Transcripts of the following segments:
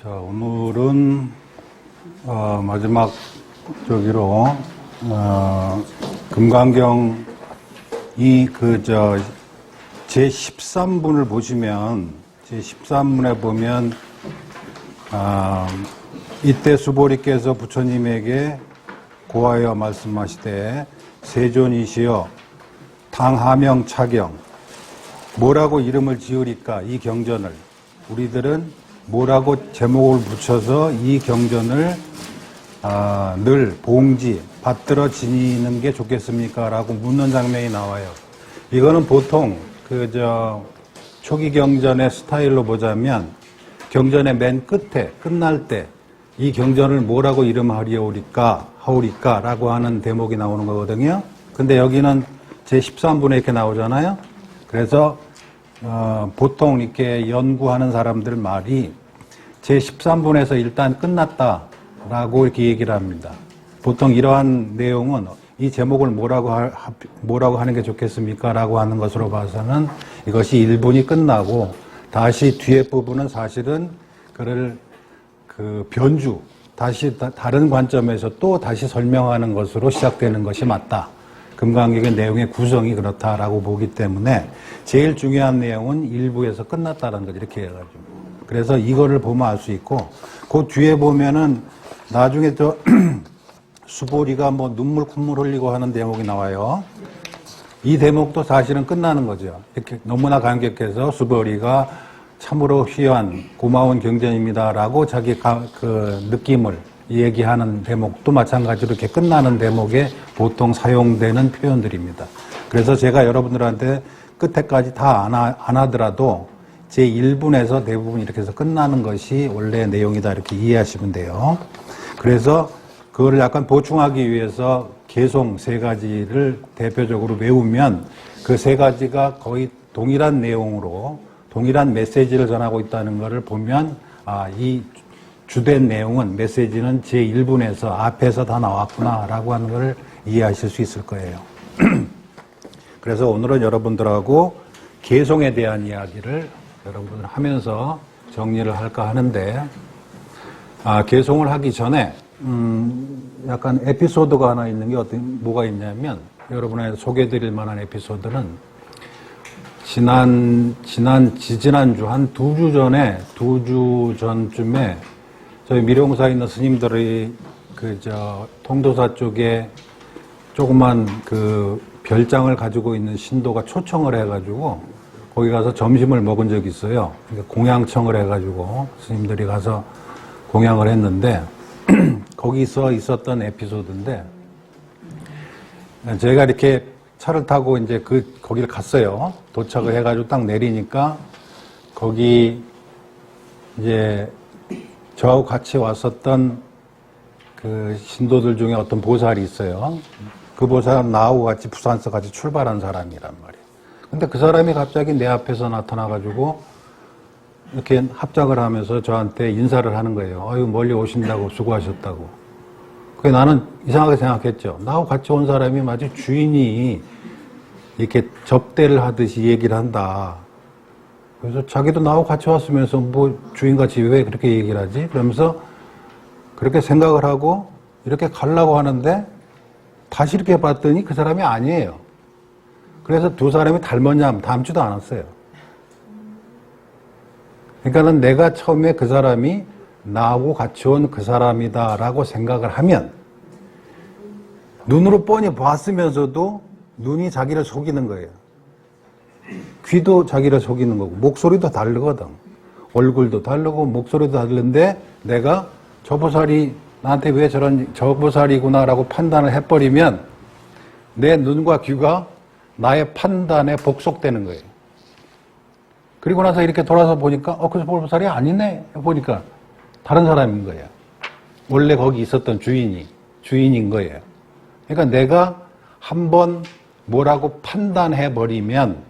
자, 오늘은 마지막 저기로 금강경이 제 13분을 보시면 제 13분에 보면 이때 수보리께서 부처님에게 고하여 말씀하시되 세존이시여 당하명 차경 뭐라고 이름을 지으리까 이 경전을 우리들은 뭐라고 제목을 붙여서 이 경전을 늘 봉지 받들어 지니는 게 좋겠습니까? 라고 묻는 장면이 나와요. 이거는 보통 초기 경전의 스타일로 보자면 경전의 맨 끝에 끝날 때 이 경전을 뭐라고 이름하리오리까 하오리까 라고 하는 대목이 나오는 거거든요. 근데 여기는 제 13분에 이렇게 나오잖아요. 그래서 보통 이렇게 연구하는 사람들 말이 제 13분에서 일단 끝났다라고 이렇게 얘기를 합니다. 보통 이러한 내용은 이 제목을 뭐라고 하는 게 좋겠습니까? 라고 하는 것으로 봐서는 이것이 1분이 끝나고 다시 뒤에 부분은 사실은 그를 변주, 다시 다른 관점에서 또 다시 설명하는 것으로 시작되는 것이 맞다. 금강경의 내용의 구성이 그렇다라고 보기 때문에 제일 중요한 내용은 1부에서 끝났다는 걸 이렇게 해가지고. 그래서 이거를 보면 알 수 있고, 그 뒤에 보면은 나중에 수보리가 눈물 콧물 흘리고 하는 대목이 나와요. 이 대목도 사실은 끝나는 거죠. 이렇게 너무나 감격해서 수보리가 참으로 휘한 고마운 경전입니다라고 자기 느낌을 얘기하는 대목도 마찬가지로 이렇게 끝나는 대목에 보통 사용되는 표현들입니다. 그래서 제가 여러분들한테 끝에까지 다 안 하더라도 제 1분에서 대부분 이렇게 해서 끝나는 것이 원래 내용이다 이렇게 이해하시면 돼요. 그래서 그거를 약간 보충하기 위해서 개송 3가지를 대표적으로 외우면 그 3가지가 거의 동일한 내용으로 동일한 메시지를 전하고 있다는 것을 보면 이 주된 내용은 메시지는 제 1분에서 앞에서 다 나왔구나라고 하는 것을 이해하실 수 있을 거예요. 그래서 오늘은 여러분들하고 개송에 대한 이야기를 여러분들 하면서 정리를 할까 하는데 개송을 하기 전에 약간 에피소드가 하나 있는 게 뭐가 있냐면 여러분에게 소개해드릴 만한 에피소드는 지난주 한 2주 전쯤에 저희 미룡사에 있는 스님들이 통도사 쪽에 조그만 별장을 가지고 있는 신도가 초청을 해가지고 거기 가서 점심을 먹은 적이 있어요. 공양청을 해가지고 스님들이 가서 공양을 했는데 거기서 있었던 에피소드인데 제가 이렇게 차를 타고 이제 거기를 갔어요. 도착을 해가지고 딱 내리니까 거기 이제 저하고 같이 왔었던 신도들 중에 어떤 보살이 있어요. 그 보살은 나하고 같이 부산서 같이 출발한 사람이란 말이에요. 근데 그 사람이 갑자기 내 앞에서 나타나가지고 이렇게 합작을 하면서 저한테 인사를 하는 거예요. 아유, 멀리 오신다고 수고하셨다고. 그게 나는 이상하게 생각했죠. 나하고 같이 온 사람이 마치 주인이 이렇게 접대를 하듯이 얘기를 한다. 그래서 자기도 나하고 같이 왔으면서 주인같이 왜 그렇게 얘기를 하지? 그러면서 그렇게 생각을 하고 이렇게 가려고 하는데 다시 이렇게 봤더니 그 사람이 아니에요. 그래서 두 사람이 닮았냐? 닮지도 않았어요. 그러니까는 내가 처음에 그 사람이 나하고 같이 온 그 사람이다라고 생각을 하면 눈으로 뻔히 봤으면서도 눈이 자기를 속이는 거예요. 귀도 자기를 속이는 거고 목소리도 다르거든. 얼굴도 다르고 목소리도 다른데 내가 저 보살이 나한테 왜 저 보살이구나라고 판단을 해버리면 내 눈과 귀가 나의 판단에 복속되는 거예요. 그리고 나서 이렇게 돌아서 보니까 그 보살이 아니네 보니까 다른 사람인 거예요. 원래 거기 있었던 주인인 거예요. 그러니까 내가 한번 뭐라고 판단해버리면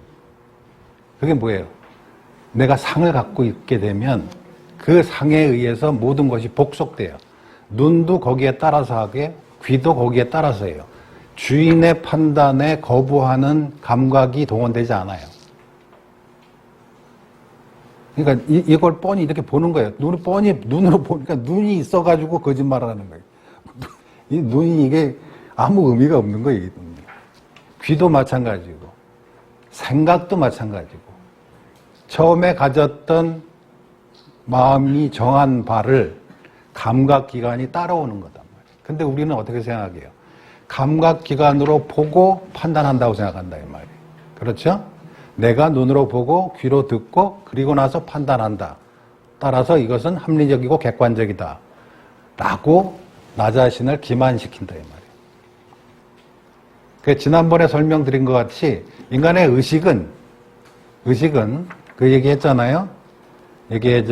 그게 뭐예요? 내가 상을 갖고 있게 되면 그 상에 의해서 모든 것이 복속돼요. 눈도 거기에 따라서 하게, 귀도 거기에 따라서 해요. 주인의 판단에 거부하는 감각이 동원되지 않아요. 그러니까 이걸 뻔히 이렇게 보는 거예요. 눈으로 보니까 눈이 있어가지고 거짓말을 하는 거예요. 이 눈이 이게 아무 의미가 없는 거예요. 이 눈이. 귀도 마찬가지고, 생각도 마찬가지고, 처음에 가졌던 마음이 정한 바를 감각기관이 따라오는 거단 말이에요. 근데 우리는 어떻게 생각해요? 감각기관으로 보고 판단한다고 생각한다, 이 말이에요. 그렇죠? 내가 눈으로 보고 귀로 듣고 그리고 나서 판단한다. 따라서 이것은 합리적이고 객관적이다. 라고 나 자신을 기만시킨다, 이 말이에요. 지난번에 설명드린 것 같이 인간의 의식은 그 얘기 했잖아요. 이게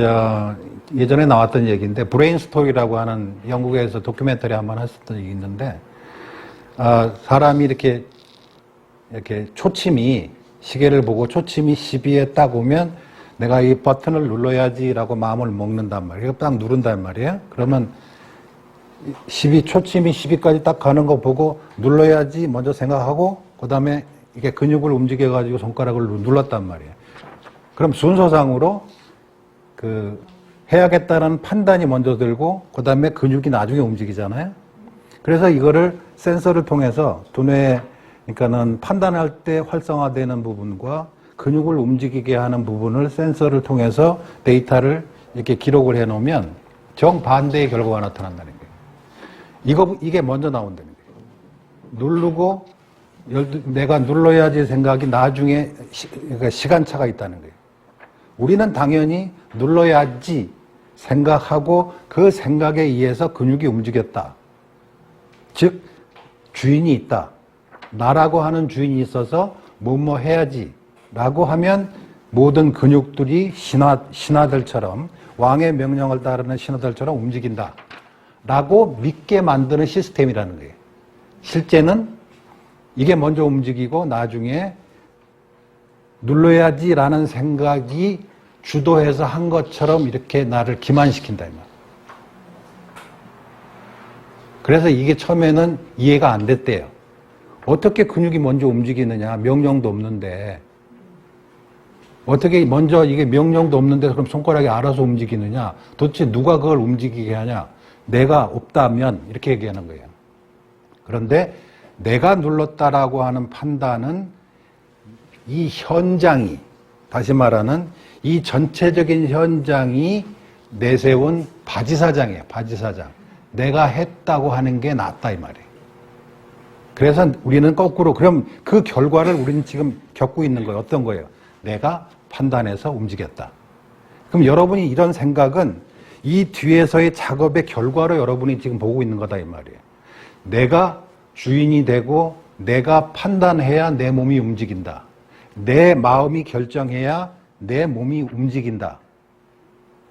예전에 나왔던 얘기인데 브레인 스토리라고 하는 영국에서 다큐멘터리 한번 했었던 얘기 있는데 사람이 이렇게 초침이 시계를 보고 초침이 12에 딱 오면 내가 이 버튼을 눌러야지라고 마음을 먹는단 말이에요. 딱 누른단 말이에요. 그러면 초침이 12까지 딱 가는 거 보고 눌러야지 먼저 생각하고 그 다음에 이게 근육을 움직여가지고 손가락을 눌렀단 말이에요. 그럼 순서상으로 해야겠다는 판단이 먼저 들고 그 다음에 근육이 나중에 움직이잖아요. 그래서 이거를 센서를 통해서 두뇌에 그러니까는 판단할 때 활성화되는 부분과 근육을 움직이게 하는 부분을 센서를 통해서 데이터를 이렇게 기록을 해 놓으면 정반대의 결과가 나타난다는 거예요. 이게 먼저 나온다는 거예요. 누르고 내가 눌러야지 생각이 나중에 그러니까 시간차가 있다는 거예요. 우리는 당연히 눌러야지 생각하고 그 생각에 의해서 근육이 움직였다. 즉 주인이 있다. 나라고 하는 주인이 있어서 뭐뭐 해야지 라고 하면 모든 근육들이 신하들처럼 왕의 명령을 따르는 신하들처럼 움직인다 라고 믿게 만드는 시스템이라는 거예요. 실제는 이게 먼저 움직이고 나중에 눌러야지 라는 생각이 주도해서 한 것처럼 이렇게 나를 기만시킨다 이 말이에요. 그래서 이게 처음에는 이해가 안 됐대요. 어떻게 근육이 먼저 움직이느냐, 명령도 없는데 어떻게 먼저 이게 명령도 없는데 그럼 손가락이 알아서 움직이느냐, 도대체 누가 그걸 움직이게 하냐, 내가 없다면 이렇게 얘기하는 거예요. 그런데 내가 눌렀다라고 하는 판단은 이 현장이, 다시 말하는 이 전체적인 현장이 내세운 바지사장이에요. 바지사장. 내가 했다고 하는 게 낫다 이 말이에요. 그래서 우리는 거꾸로 그럼 그 결과를 우리는 지금 겪고 있는 거예요. 어떤 거예요? 내가 판단해서 움직였다. 그럼 여러분이 이런 생각은 이 뒤에서의 작업의 결과로 여러분이 지금 보고 있는 거다 이 말이에요. 내가 주인이 되고 내가 판단해야 내 몸이 움직인다. 내 마음이 결정해야 내 몸이 움직인다.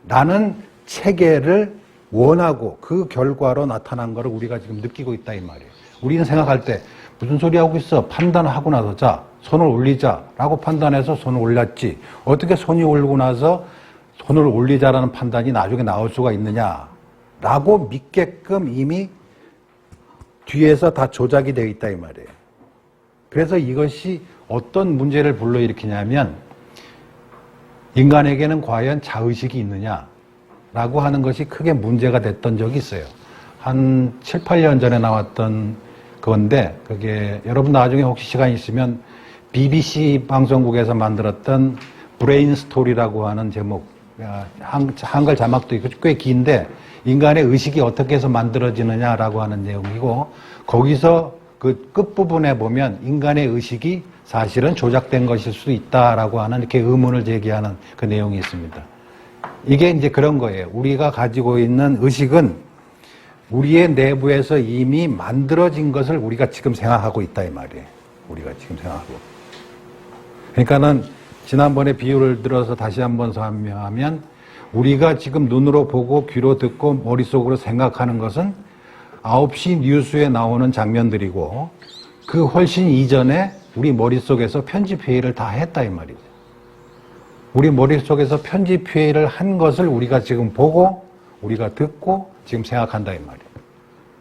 라는 체계를 원하고 그 결과로 나타난 거를 우리가 지금 느끼고 있다 이 말이에요. 우리는 생각할 때 무슨 소리 하고 있어? 판단하고 나서 자 손을 올리자 라고 판단해서 손을 올렸지. 어떻게 손이 올리고 나서 손을 올리자라는 판단이 나중에 나올 수가 있느냐 라고 믿게끔 이미 뒤에서 다 조작이 되어 있다 이 말이에요. 그래서 이것이 어떤 문제를 불러일으키냐면 인간에게는 과연 자의식이 있느냐 라고 하는 것이 크게 문제가 됐던 적이 있어요. 한 7, 8년 전에 나왔던 건데 그게 여러분 나중에 혹시 시간 있으면 BBC 방송국에서 만들었던 브레인 스토리라고 하는 제목, 한글 자막도 있고 꽤 긴데 인간의 의식이 어떻게 해서 만들어지느냐라고 하는 내용이고 거기서 그 끝부분에 보면 인간의 의식이 사실은 조작된 것일 수도 있다라고 하는 이렇게 의문을 제기하는 그 내용이 있습니다. 이게 이제 그런 거예요. 우리가 가지고 있는 의식은 우리의 내부에서 이미 만들어진 것을 우리가 지금 생각하고 있다 이 말이에요. 우리가 지금 생각하고. 그러니까는 지난번에 비유를 들어서 다시 한번 설명하면 우리가 지금 눈으로 보고 귀로 듣고 머릿속으로 생각하는 것은 9시 뉴스에 나오는 장면들이고 그 훨씬 이전에 우리 머릿속에서 편집회의를 다 했다 이 말이죠. 우리 머릿속에서 편집회의를 한 것을 우리가 지금 보고 우리가 듣고 지금 생각한다 이 말이에요.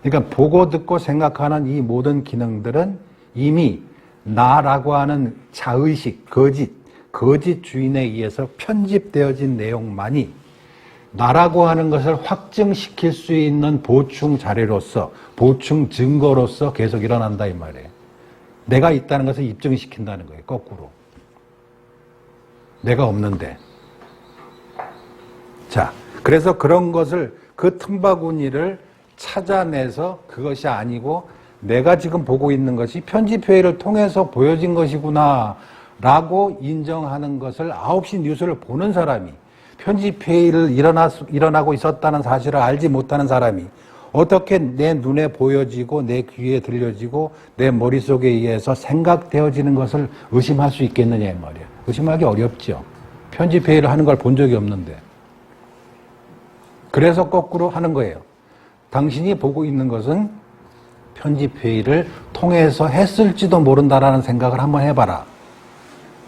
그러니까 보고 듣고 생각하는 이 모든 기능들은 이미 나라고 하는 자의식, 거짓, 거짓 주인에 의해서 편집되어진 내용만이 나라고 하는 것을 확증시킬 수 있는 보충 자료로서, 보충 증거로서 계속 일어난다 이 말이에요. 내가 있다는 것을 입증시킨다는 거예요. 거꾸로. 내가 없는데. 자, 그래서 그런 것을, 그 틈바구니를 찾아내서 그것이 아니고 내가 지금 보고 있는 것이 편집회의를 통해서 보여진 것이구나 라고 인정하는 것을 9시 뉴스를 보는 사람이, 편집회의를 일어나고 있었다는 사실을 알지 못하는 사람이 어떻게 내 눈에 보여지고 내 귀에 들려지고 내 머릿속에 의해서 생각되어지는 것을 의심할 수 있겠느냐 이 말이에요. 의심하기 어렵죠. 편집회의를 하는 걸 본 적이 없는데. 그래서 거꾸로 하는 거예요. 당신이 보고 있는 것은 편집회의를 통해서 했을지도 모른다라는 생각을 한번 해봐라.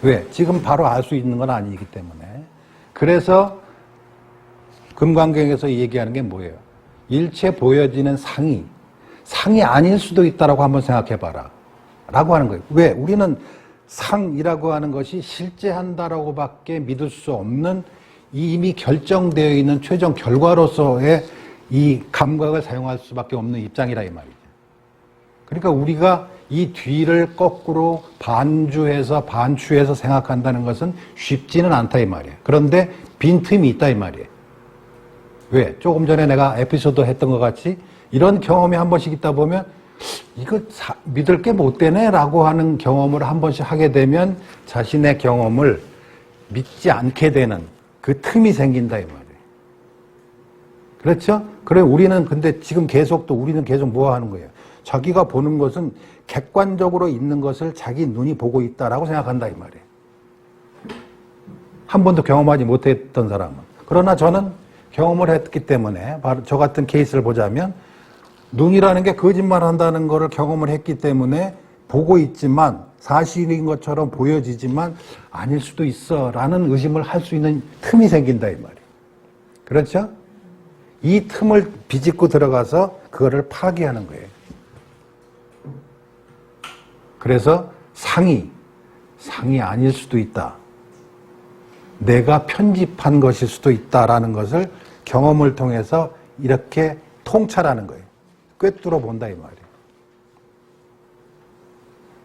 왜? 지금 바로 알 수 있는 건 아니기 때문에. 그래서 금강경에서 얘기하는 게 뭐예요? 일체 보여지는 상이 아닐 수도 있다라고 한번 생각해봐라 라고 하는 거예요. 왜? 우리는 상이라고 하는 것이 실제한다라고 밖에 믿을 수 없는 이미 결정되어 있는 최종 결과로서의 이 감각을 사용할 수밖에 없는 입장이라 이 말이죠. 그러니까 우리가 이 뒤를 거꾸로 반추해서 생각한다는 것은 쉽지는 않다 이 말이에요. 그런데 빈틈이 있다 이 말이에요. 왜? 조금 전에 내가 에피소드 했던 것 같이 이런 경험이 한 번씩 있다 보면 이거 믿을 게 못 되네 라고 하는 경험을 한 번씩 하게 되면 자신의 경험을 믿지 않게 되는 그 틈이 생긴다 이 말이에요. 그렇죠? 그래 우리는 근데 지금 우리는 계속 뭐 하는 거예요? 자기가 보는 것은 객관적으로 있는 것을 자기 눈이 보고 있다라고 생각한다 이 말이에요. 한 번도 경험하지 못했던 사람은. 그러나 저는 경험을 했기 때문에 바로 저 같은 케이스를 보자면 눈이라는 게 거짓말한다는 것을 경험을 했기 때문에 보고 있지만 사실인 것처럼 보여지지만 아닐 수도 있어라는 의심을 할 수 있는 틈이 생긴다 이 말이에요. 그렇죠? 이 틈을 비집고 들어가서 그거를 파괴하는 거예요. 그래서 상이 아닐 수도 있다. 내가 편집한 것일 수도 있다라는 것을 경험을 통해서 이렇게 통찰하는 거예요. 꿰뚫어 본다 이 말이에요.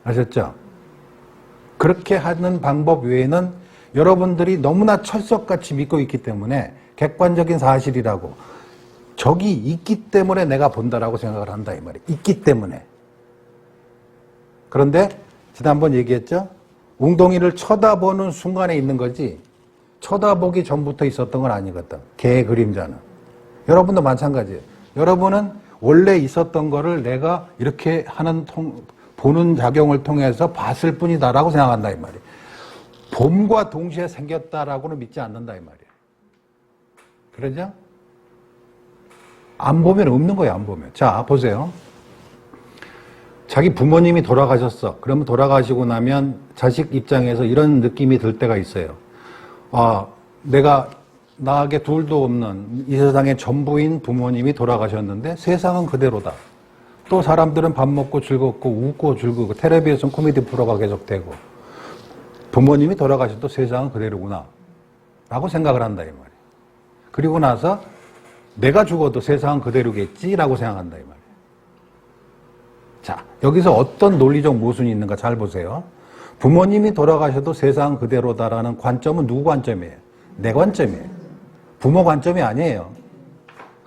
아셨죠? 그렇게 하는 방법 외에는 여러분들이 너무나 철석같이 믿고 있기 때문에 객관적인 사실이라고 적이 있기 때문에 내가 본다라고 생각을 한다 이 말이에요. 있기 때문에. 그런데 지난번 얘기했죠? 웅덩이를 쳐다보는 순간에 있는 거지 쳐다보기 전부터 있었던 건 아니거든. 개의 그림자는. 여러분도 마찬가지예요. 여러분은 원래 있었던 거를 내가 이렇게 하는 보는 작용을 통해서 봤을 뿐이다라고 생각한다 이 말이에요. 봄과 동시에 생겼다라고는 믿지 않는다 이 말이에요. 그러죠? 안 보면 없는 거예요. 안 보면. 자 보세요. 자기 부모님이 돌아가셨어. 그러면 돌아가시고 나면 자식 입장에서 이런 느낌이 들 때가 있어요. 내가 나에게 둘도 없는 이 세상의 전부인 부모님이 돌아가셨는데 세상은 그대로다. 또 사람들은 밥 먹고 즐겁고 웃고 즐거고 텔레비전 코미디 프로가 계속되고 부모님이 돌아가셔도 세상은 그대로구나 라고 생각을 한다 이 말이에요. 그리고 나서 내가 죽어도 세상은 그대로겠지라고 생각한다 이 말이에요. 자, 여기서 어떤 논리적 모순이 있는가 잘 보세요. 부모님이 돌아가셔도 세상은 그대로다라는 관점은 누구 관점이에요? 내 관점이에요. 부모 관점이 아니에요.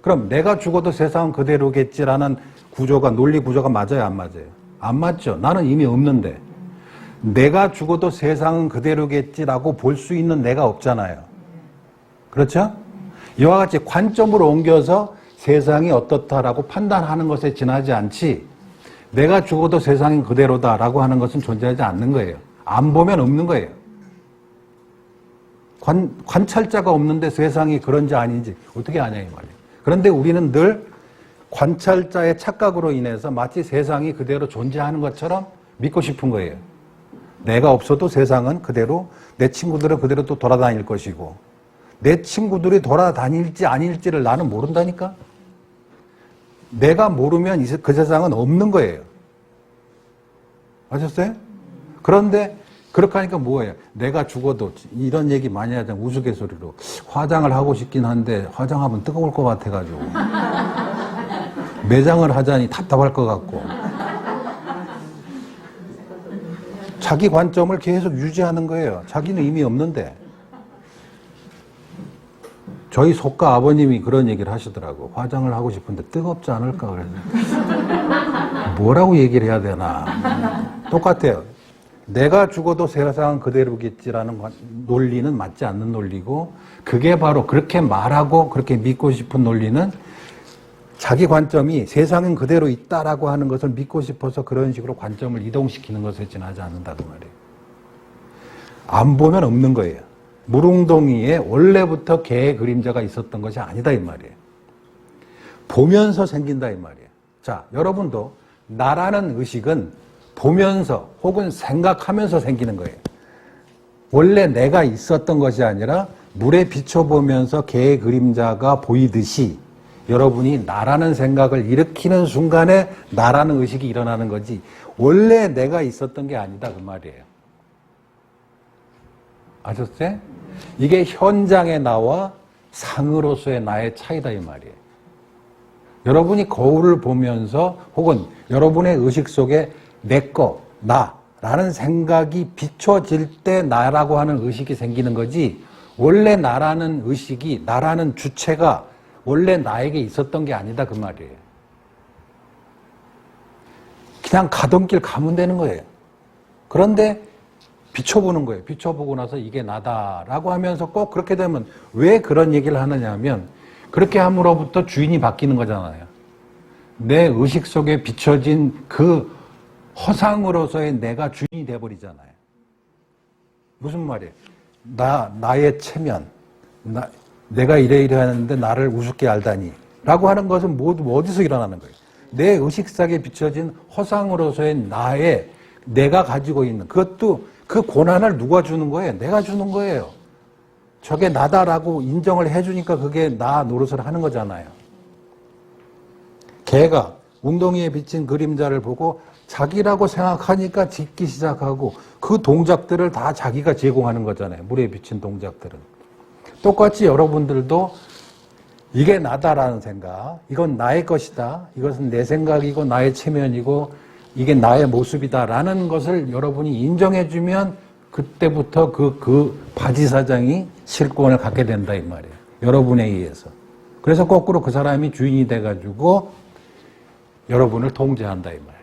그럼 내가 죽어도 세상은 그대로겠지라는 구조가, 논리 구조가 맞아요, 안 맞아요? 안 맞죠. 나는 이미 없는데. 내가 죽어도 세상은 그대로겠지라고 볼 수 있는 내가 없잖아요. 그렇죠? 이와 같이 관점으로 옮겨서 세상이 어떻다라고 판단하는 것에 지나지 않지 내가 죽어도 세상이 그대로다라고 하는 것은 존재하지 않는 거예요. 안 보면 없는 거예요. 관찰자가 없는데 세상이 그런지 아닌지 어떻게 아냐 이 말이에요. 그런데 우리는 늘 관찰자의 착각으로 인해서 마치 세상이 그대로 존재하는 것처럼 믿고 싶은 거예요. 내가 없어도 세상은 그대로, 내 친구들은 그대로 또 돌아다닐 것이고 내 친구들이 돌아다닐지 아닐지를 나는 모른다니까? 내가 모르면 그 세상은 없는 거예요. 아셨어요? 그런데 그렇게 하니까 뭐예요? 내가 죽어도 이런 얘기 많이 하잖아. 우스갯소리로. 화장을 하고 싶긴 한데 화장하면 뜨거울 것 같아가지고. 매장을 하자니 답답할 것 같고. 자기 관점을 계속 유지하는 거예요. 자기는 의미 없는데. 저희 속가 아버님이 그런 얘기를 하시더라고. 화장을 하고 싶은데 뜨겁지 않을까 그래서. 뭐라고 얘기를 해야 되나. 똑같아요. 내가 죽어도 세상은 그대로겠지라는 논리는 맞지 않는 논리고, 그게 바로 그렇게 말하고 그렇게 믿고 싶은 논리는 자기 관점이 세상은 그대로 있다라고 하는 것을 믿고 싶어서 그런 식으로 관점을 이동시키는 것에 지나지 않는다고 말이에요. 안 보면 없는 거예요. 물웅덩이에 원래부터 개의 그림자가 있었던 것이 아니다 이 말이에요. 보면서 생긴다 이 말이에요. 자, 여러분도 나라는 의식은 보면서 혹은 생각하면서 생기는 거예요. 원래 내가 있었던 것이 아니라 물에 비춰보면서 개의 그림자가 보이듯이 여러분이 나라는 생각을 일으키는 순간에 나라는 의식이 일어나는 거지 원래 내가 있었던 게 아니다 그 말이에요. 아셨어요? 이게 현장의 나와 상으로서의 나의 차이다 이 말이에요. 여러분이 거울을 보면서 혹은 여러분의 의식 속에 내꺼, 나라는 생각이 비춰질 때 나라고 하는 의식이 생기는 거지 원래 나라는 의식이, 나라는 주체가 원래 나에게 있었던 게 아니다 그 말이에요. 그냥 가던 길 가면 되는 거예요. 그런데 비춰보는 거예요. 비춰보고 나서 이게 나다라고 하면서 꼭 그렇게 되면 왜 그런 얘기를 하느냐 하면 그렇게 함으로부터 주인이 바뀌는 거잖아요. 내 의식 속에 비춰진 그 허상으로서의 내가 주인이 돼버리잖아요. 무슨 말이에요? 나의 체면, 내가 이래 하는데 나를 우습게 알다니 라고 하는 것은 모두 어디서 일어나는 거예요? 내 의식상에 비춰진 허상으로서의 나의 내가 가지고 있는 그것도 그 고난을 누가 주는 거예요? 내가 주는 거예요. 저게 나다라고 인정을 해주니까 그게 나 노릇을 하는 거잖아요. 개가 웅덩이에 비친 그림자를 보고 자기라고 생각하니까 짖기 시작하고 그 동작들을 다 자기가 제공하는 거잖아요. 물에 비친 동작들은. 똑같이 여러분들도 이게 나다라는 생각, 이건 나의 것이다, 이것은 내 생각이고 나의 체면이고 이게 나의 모습이다라는 것을 여러분이 인정해주면 그때부터 그 바지사장이 실권을 갖게 된다 이 말이에요. 여러분에 의해서. 그래서 거꾸로 그 사람이 주인이 돼가지고 여러분을 통제한다 이 말이에요.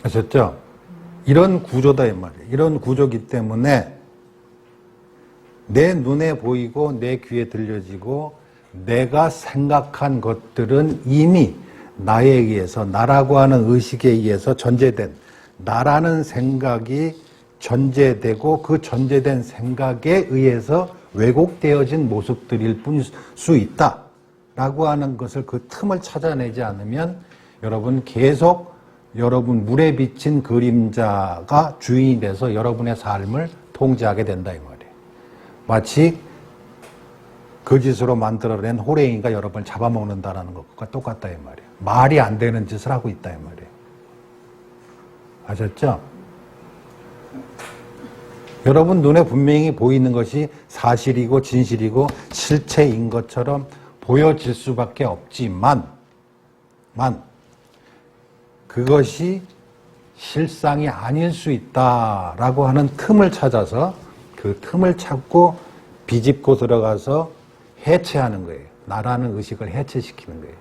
아셨죠? 이런 구조다 이 말이에요. 이런 구조기 때문에 내 눈에 보이고 내 귀에 들려지고 내가 생각한 것들은 이미 나에 의해서 나라고 하는 의식에 의해서 전제된 나라는 생각이 전제되고 그 전제된 생각에 의해서 왜곡되어진 모습들일 뿐일 수 있다라고 하는 것을 그 틈을 찾아내지 않으면 여러분 계속 여러분 물에 비친 그림자가 주인이 돼서 여러분의 삶을 통제하게 된다 이 말이에요. 마치 거짓으로 만들어낸 호랭이가 여러분을 잡아먹는다는 것과 똑같다 이 말이에요. 말이 안 되는 짓을 하고 있다 이 말이에요. 아셨죠? 여러분 눈에 분명히 보이는 것이 사실이고 진실이고 실체인 것처럼 보여질 수밖에 없지만 그것이 실상이 아닐 수 있다라고 하는 틈을 찾아서 그 틈을 찾고 비집고 들어가서 해체하는 거예요. 나라는 의식을 해체시키는 거예요.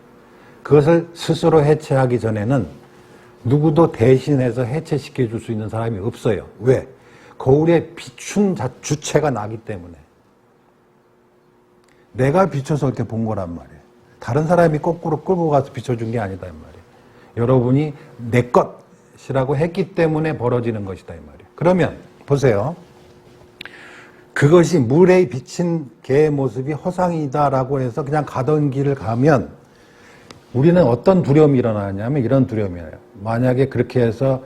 그것을 스스로 해체하기 전에는 누구도 대신해서 해체시켜 줄 수 있는 사람이 없어요. 왜? 거울에 비춘 주체가 나기 때문에. 내가 비춰서 이렇게 본 거란 말이에요. 다른 사람이 거꾸로 끌고 가서 비춰준 게 아니다 이 말이에요. 여러분이 내 것이라고 했기 때문에 벌어지는 것이다 이 말이에요. 그러면 보세요. 그것이 물에 비친 개의 모습이 허상이다라고 해서 그냥 가던 길을 가면 우리는 어떤 두려움이 일어나냐면 이런 두려움이에요. 만약에 그렇게 해서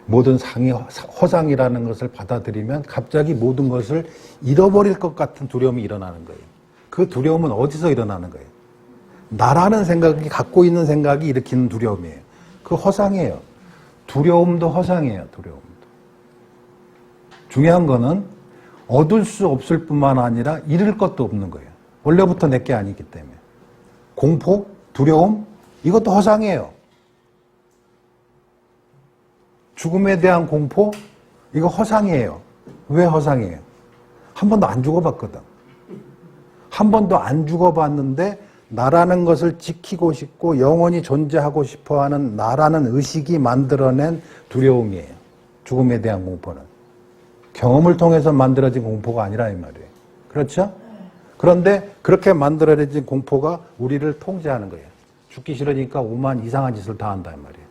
모든 상이 허상이라는 것을 받아들이면 갑자기 모든 것을 잃어버릴 것 같은 두려움이 일어나는 거예요. 그 두려움은 어디서 일어나는 거예요? 나라는 생각이 갖고 있는 생각이 일으키는 두려움이에요. 그 허상이에요. 두려움도 허상이에요. 두려움도. 중요한 거는 얻을 수 없을 뿐만 아니라 잃을 것도 없는 거예요. 원래부터 내 게 아니기 때문에. 공포, 두려움, 이것도 허상이에요. 죽음에 대한 공포, 이거 허상이에요. 왜 허상이에요? 한 번도 안 죽어봤거든. 한 번도 안 죽어봤는데 나라는 것을 지키고 싶고 영원히 존재하고 싶어하는 나라는 의식이 만들어낸 두려움이에요. 죽음에 대한 공포는. 경험을 통해서 만들어진 공포가 아니라 이 말이에요. 그렇죠? 그런데 그렇게 만들어진 공포가 우리를 통제하는 거예요. 죽기 싫으니까 오만 이상한 짓을 다 한다 이 말이에요.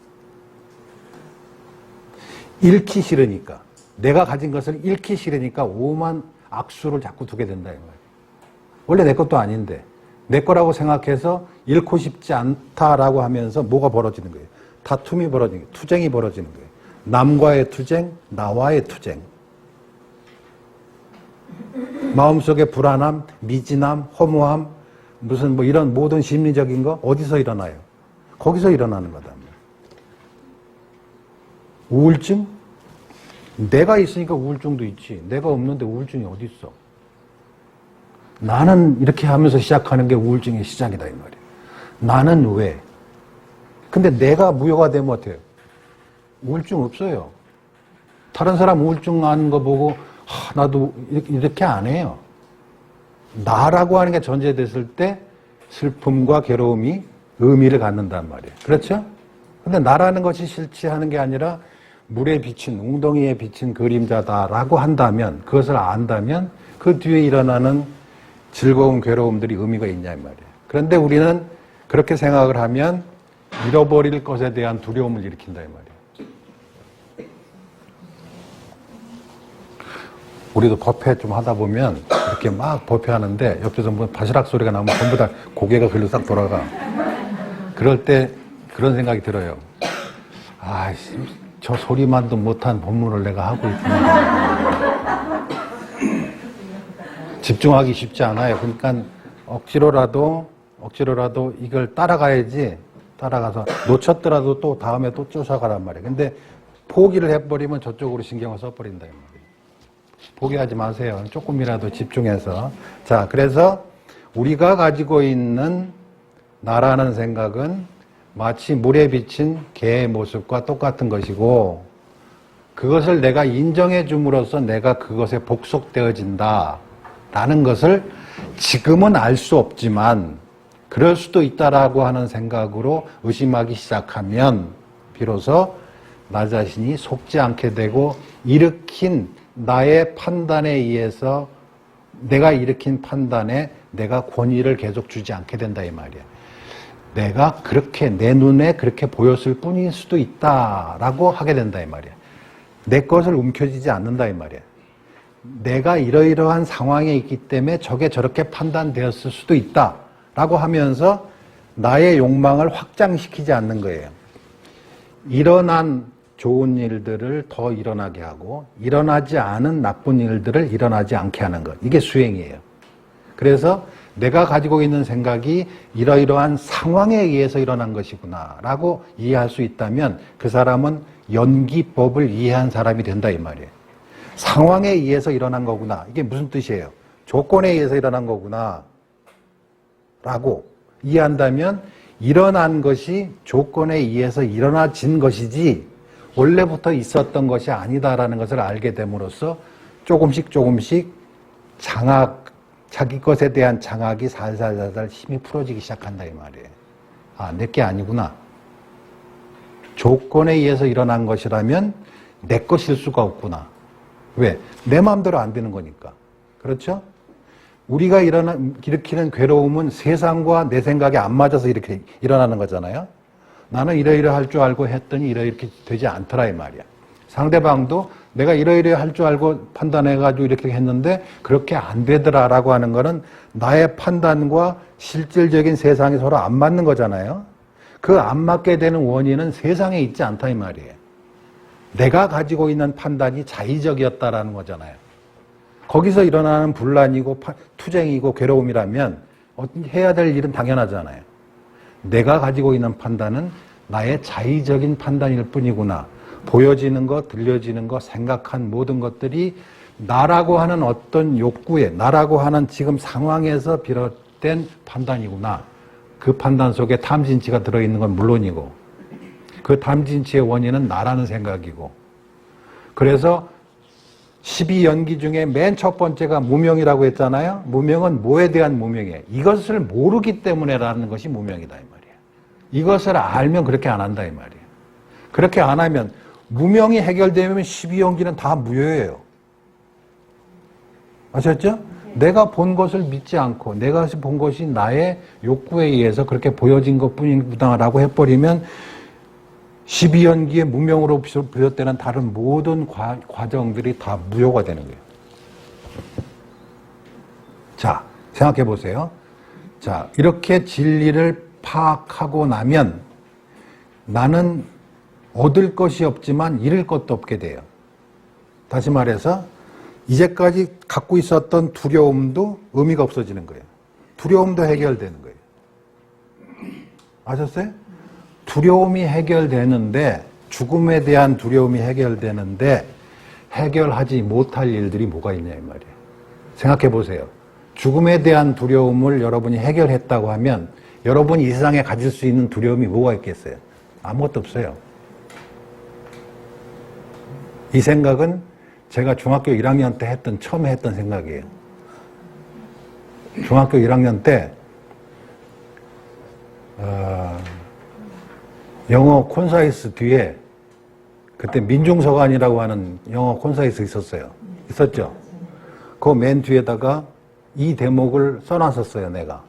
잃기 싫으니까. 내가 가진 것을 잃기 싫으니까 오만 악수를 자꾸 두게 된다 이 말이에요. 원래 내 것도 아닌데 내 거라고 생각해서 잃고 싶지 않다라고 하면서 뭐가 벌어지는 거예요? 다툼이 벌어지는 거예요. 투쟁이 벌어지는 거예요. 남과의 투쟁, 나와의 투쟁. 마음속에 불안함, 미진함, 허무함, 무슨 뭐 이런 모든 심리적인 거 어디서 일어나요? 거기서 일어나는 거다. 우울증? 내가 있으니까 우울증도 있지. 내가 없는데 우울증이 어디 있어? 나는 이렇게 하면서 시작하는 게 우울증의 시작이다 이 말이에요. 나는 왜? 근데 내가 무효가 되면 어때요? 우울증 없어요. 다른 사람 우울증 하는 거 보고 나도 이렇게 안 해요. 나라고 하는 게 전제됐을 때 슬픔과 괴로움이 의미를 갖는단 말이에요. 그렇죠? 근데 나라는 것이 실체하는 게 아니라 물에 비친, 웅덩이에 비친 그림자다라고 한다면, 그것을 안다면 그 뒤에 일어나는 즐거운 괴로움들이 의미가 있냐 이 말이에요. 그런데 우리는 그렇게 생각을 하면 잃어버릴 것에 대한 두려움을 일으킨다 이 말이에요. 우리도 법회 좀 하다 보면 이렇게 막 법회하는데 옆에서 뭐 바시락 소리가 나면 전부 다 고개가 글로 싹 돌아가. 그럴 때 그런 생각이 들어요. 아이씨, 저 소리만도 못한 법문을 내가 하고 있구나. 집중하기 쉽지 않아요. 그러니까 억지로라도 이걸 따라가야지. 따라가서 놓쳤더라도 또 다음에 또 쫓아가란 말이에요. 근데 포기를 해버리면 저쪽으로 신경을 써버린다 이 말이에요. 포기하지 마세요. 조금이라도 집중해서. 자, 그래서 우리가 가지고 있는 나라는 생각은 마치 물에 비친 개의 모습과 똑같은 것이고 그것을 내가 인정해 줌으로써 내가 그것에 복속되어진다 라는 것을 지금은 알 수 없지만 그럴 수도 있다라고 하는 생각으로 의심하기 시작하면 비로소 나 자신이 속지 않게 되고 일으킨 나의 판단에 의해서 내가 일으킨 판단에 내가 권위를 계속 주지 않게 된다 이 말이야. 내가 그렇게 내 눈에 그렇게 보였을 뿐일 수도 있다라고 하게 된다 이 말이야. 내 것을 움켜쥐지 않는다 이 말이야. 내가 이러이러한 상황에 있기 때문에 저게 저렇게 판단되었을 수도 있다라고 하면서 나의 욕망을 확장시키지 않는 거예요. 일어난 좋은 일들을 더 일어나게 하고 일어나지 않은 나쁜 일들을 일어나지 않게 하는 것. 이게 수행이에요. 그래서 내가 가지고 있는 생각이 이러이러한 상황에 의해서 일어난 것이구나 라고 이해할 수 있다면 그 사람은 연기법을 이해한 사람이 된다 이 말이에요. 상황에 의해서 일어난 거구나. 이게 무슨 뜻이에요? 조건에 의해서 일어난 거구나 라고 이해한다면 일어난 것이 조건에 의해서 일어나진 것이지 원래부터 있었던 것이 아니다라는 것을 알게 됨으로써 조금씩 자기 것에 대한 장악이 살살살살 힘이 풀어지기 시작한다 이 말이에요. 아, 내게 아니구나. 조건에 의해서 일어난 것이라면 내 것일 수가 없구나. 왜? 내 마음대로 안 되는 거니까. 그렇죠? 우리가 일으키는 괴로움은 세상과 내 생각이 안 맞아서 이렇게 일어나는 거잖아요. 나는 이러이러할 줄 알고 했더니 이렇게 되지 않더라 이 말이야. 상대방도 내가 이러이러 할 줄 알고 판단해가지고 이렇게 했는데 그렇게 안 되더라라고 하는 거는 나의 판단과 실질적인 세상이 서로 안 맞는 거잖아요. 그 안 맞게 되는 원인은 세상에 있지 않다 이 말이에요. 내가 가지고 있는 판단이 자의적이었다라는 거잖아요. 거기서 일어나는 분란이고 투쟁이고 괴로움이라면 해야 될 일은 당연하잖아요. 내가 가지고 있는 판단은 나의 자의적인 판단일 뿐이구나. 보여지는 것, 들려지는 것, 생각한 모든 것들이 나라고 하는 어떤 욕구에, 나라고 하는 지금 상황에서 비롯된 판단이구나. 그 판단 속에 탐진치가 들어있는 건 물론이고, 그 탐진치의 원인은 나라는 생각이고, 그래서 12연기 중에 맨 첫 번째가 무명이라고 했잖아요. 무명은 뭐에 대한 무명이에요? 이것을 모르기 때문에라는 것이 무명이다 이 말이에요. 이것을 알면 그렇게 안 한다 이 말이에요. 그렇게 안 하면 무명이 해결되면 12연기는 다 무효예요. 아셨죠? 내가 본 것을 믿지 않고 내가 본 것이 나의 욕구에 의해서 그렇게 보여진 것뿐이다라고 해버리면 12연기의 무명으로 비롯되는 다른 모든 과정들이 다 무효가 되는 거예요. 자, 생각해 보세요. 자, 이렇게 진리를 파악하고 나면 나는 얻을 것이 없지만 잃을 것도 없게 돼요. 다시 말해서 이제까지 갖고 있었던 두려움도 의미가 없어지는 거예요. 두려움도 해결되는 거예요. 아셨어요? 두려움이 해결되는데, 죽음에 대한 두려움이 해결되는데 해결하지 못할 일들이 뭐가 있냐 이 말이에요. 생각해 보세요. 죽음에 대한 두려움을 여러분이 해결했다고 하면 여러분이 이 세상에 가질 수 있는 두려움이 뭐가 있겠어요? 아무것도 없어요. 이 생각은 제가 중학교 1학년 때 처음에 했던 생각이에요. 중학교 1학년 때 영어 콘사이스 뒤에 그때 민중서관이라고 하는 영어 콘사이스 있었어요. 있었죠? 그 맨 뒤에다가 이 대목을 써놨었어요, 내가.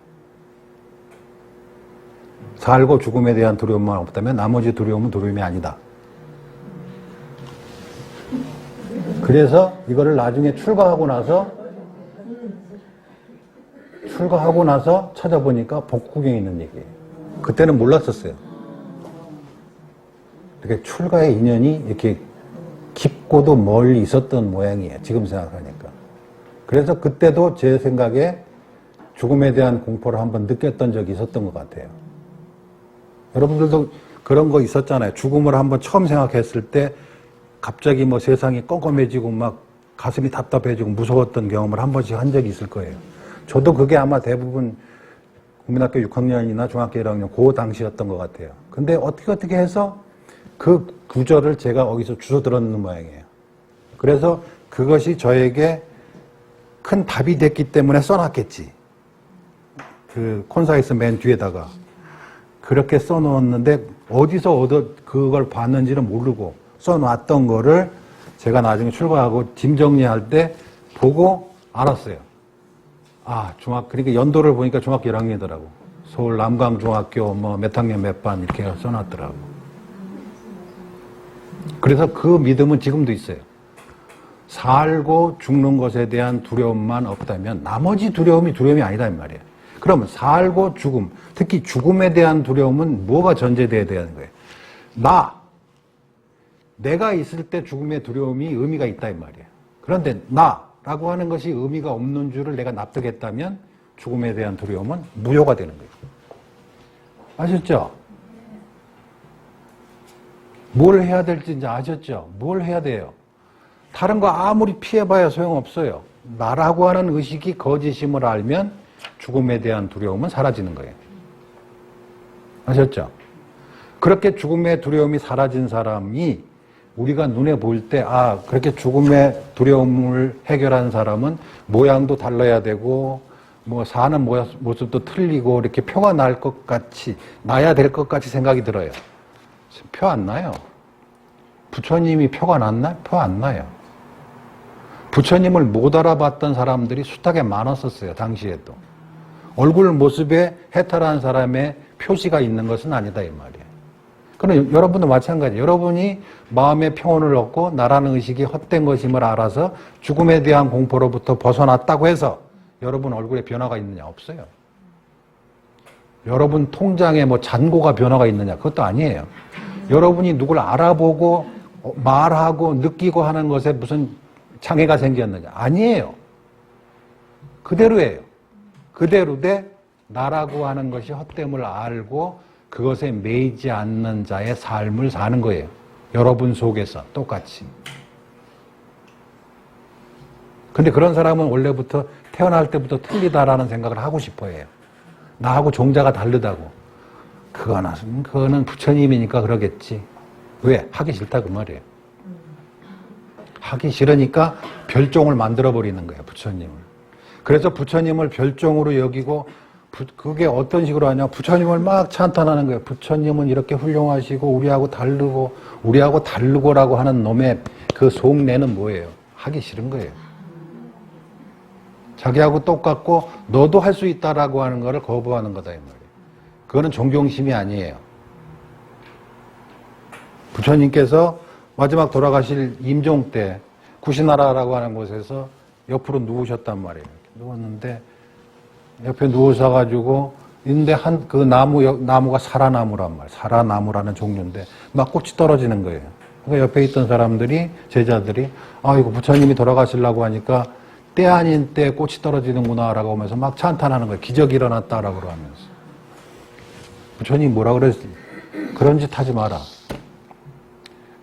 살고 죽음에 대한 두려움만 없다면 나머지 두려움은 두려움이 아니다. 그래서 이거를 나중에 출가하고 나서 찾아보니까 복구경에 있는 얘기예요. 그때는 몰랐었어요. 이렇게 출가의 인연이 이렇게 깊고도 멀리 있었던 모양이에요. 지금 생각하니까. 그래서 그때도 제 생각에 죽음에 대한 공포를 한번 느꼈던 적이 있었던 것 같아요. 여러분들도 그런 거 있었잖아요. 죽음을 한번 처음 생각했을 때 갑자기 뭐 세상이 껌껌해지고 막 가슴이 답답해지고 무서웠던 경험을 한 번씩 한 적이 있을 거예요. 저도 그게 아마 대부분 국민학교 6학년이나 중학교 1학년 그 당시였던 것 같아요. 근데 어떻게 해서 그 구절을 제가 어디서 주워 들었는 모양이에요. 그래서 그것이 저에게 큰 답이 됐기 때문에 써놨겠지. 그 콘사이스 맨 뒤에다가 그렇게 써놓았는데 어디서 그걸 봤는지는 모르고 써놨던 거를 제가 나중에 출가하고 짐 정리할 때 보고 알았어요. 아, 그러니까 연도를 보니까 중학교 1학년이더라고. 서울 남강중학교 뭐 몇 학년 몇 반 이렇게 써놨더라고. 그래서 그 믿음은 지금도 있어요. 살고 죽는 것에 대한 두려움만 없다면 나머지 두려움이 아니다 이 말이에요. 그러면 살고 죽음, 특히 죽음에 대한 두려움은 뭐가 전제돼야 되는 거예요? 내가 있을 때 죽음의 두려움이 의미가 있다 이 말이에요. 그런데 나라고 하는 것이 의미가 없는 줄을 내가 납득했다면 죽음에 대한 두려움은 무효가 되는 거예요. 아셨죠? 뭘 해야 될지 이제 아셨죠? 뭘 해야 돼요? 다른 거 아무리 피해봐야 소용없어요. 나라고 하는 의식이 거짓임을 알면 죽음에 대한 두려움은 사라지는 거예요. 아셨죠? 그렇게 죽음의 두려움이 사라진 사람이 우리가 눈에 보일 때, 그렇게 죽음의 두려움을 해결한 사람은 모양도 달라야 되고, 뭐 사는 모습도 틀리고, 이렇게 표가 날 것 같이, 나야 될 것 같이 생각이 들어요. 표 안 나요. 부처님이 표가 났나? 표 안 나요. 부처님을 못 알아봤던 사람들이 숱하게 많았었어요. 당시에도. 얼굴 모습에 해탈한 사람의 표시가 있는 것은 아니다 이 말이에요. 그럼 여러분도 마찬가지예요. 여러분이 마음의 평온을 얻고 나라는 의식이 헛된 것임을 알아서 죽음에 대한 공포로부터 벗어났다고 해서 여러분 얼굴에 변화가 있느냐? 없어요. 여러분 통장에 뭐 잔고가 변화가 있느냐? 그것도 아니에요. 여러분이 누굴 알아보고 말하고 느끼고 하는 것에 무슨 장애가 생겼느냐? 아니에요. 그대로예요. 그대로되 나라고 하는 것이 헛됨을 알고 그것에 매이지 않는 자의 삶을 사는 거예요. 여러분 속에서 똑같이. 근데 그런 사람은 원래부터 태어날 때부터 틀리다라는 생각을 하고 싶어 해요. 나하고 종자가 다르다고. 그거는 부처님이니까 그러겠지. 왜? 하기 싫다 그 말이에요. 하기 싫으니까 별종을 만들어버리는 거예요, 부처님을. 그래서 부처님을 별종으로 여기고, 그게 어떤 식으로 하냐? 부처님을 막 찬탄하는 거예요. 부처님은 이렇게 훌륭하시고, 우리하고 다르고라고 하는 놈의 그 속내는 뭐예요? 하기 싫은 거예요. 자기하고 똑같고, 너도 할 수 있다라고 하는 거를 거부하는 거다, 이 말이에요. 그거는 존경심이 아니에요. 부처님께서 마지막 돌아가실 임종 때 구시나라라고 하는 곳에서 옆으로 누우셨단 말이에요. 누웠는데 옆에 누우셔가지고 있는데 그 나무가 사라나무란 말이에요. 사라나무라는 종류인데 막 꽃이 떨어지는 거예요. 그러니까 옆에 있던 사람들이 제자들이 이거 부처님이 돌아가시려고 하니까 때 아닌 때 꽃이 떨어지는구나라고 하면서 막 찬탄하는 거예요. 기적이 일어났다라고 하면서. 부처님이 뭐라 그랬지? 그런 짓 하지 마라.